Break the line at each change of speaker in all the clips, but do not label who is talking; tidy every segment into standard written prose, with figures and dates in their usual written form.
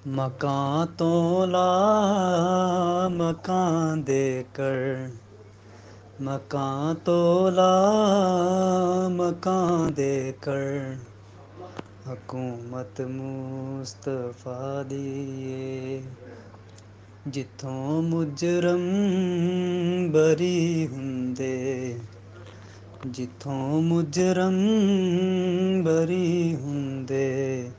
ਮਕਾਂ ਤੋਂ ਲਾ ਮਕਾਂ ਦੇ ਕਰ, ਮਕਾਂ ਤੋਂ ਲਾ ਮਕਾਂ ਦੇ ਕਰ, ਹਕੂਮਤ ਮੁਸਤਫਾ ਦੀ ਏ। ਜਿੱਥੋਂ ਮੁਜਰਮ ਬਰੀ ਹੁੰਦੇ, ਜਿੱਥੋਂ ਮੁਜਰਮ ਬਰੀ ਹੁੰਦੇ,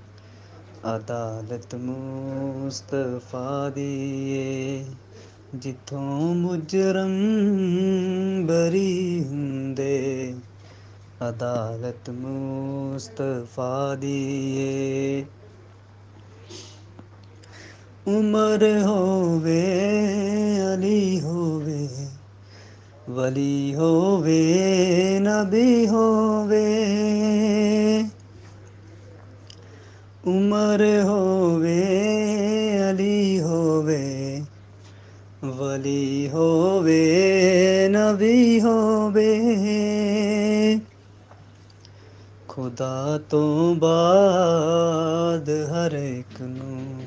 ਅਦਾਲਤ ਮੁਸਤਫਾ ਦੀ ਏ। ਜਿੱਥੋਂ ਮੁਜਰਮ ਬਰੀ ਹੁੰਦੇ, ਅਦਾਲਤ ਮੁਸਤਫਾ ਦੀ ਏ। ਉਮਰ ਹੋਵੇ ਅਲੀ ਹੋਵੇ, ਵਲੀ ਹੋਵੇ ਨਬੀ ਹੋਵੇ, ਉਮਰ ਹੋਵੇ ਅਲੀ ਹੋਵੇ, ਵਲੀ ਹੋਵੇ ਨਬੀ ਹੋਵੇ, ਖੁਦਾ ਤੋਂ ਬਾਅਦ ਹਰ ਇੱਕ ਨੂੰ,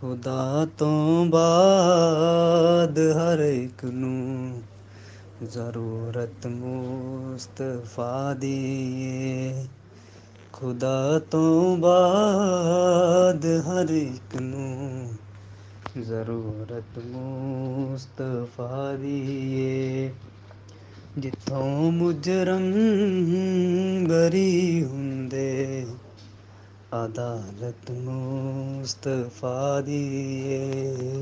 ਖੁਦਾ ਤੋਂ ਬਾਅਦ ਹਰ ਇੱਕ ਨੂੰ, ਜ਼ਰੂਰਤ ਮੁਸਤਫਾ ਦੀ ਏ। ਖੁਦਾ ਤੋਂ ਬਾਅਦ ਹਰ ਇੱਕ ਨੂੰ, ਜ਼ਰੂਰਤ ਮੁਸਤਫਾ ਦੀ ਏ। ਜਿੱਥੋਂ ਮੁਜਰਮ ਬਰੀ ਹੁੰਦੇ, ਅਦਾਲਤ ਮੁਸਤਫਾ ਦੀ ਏ।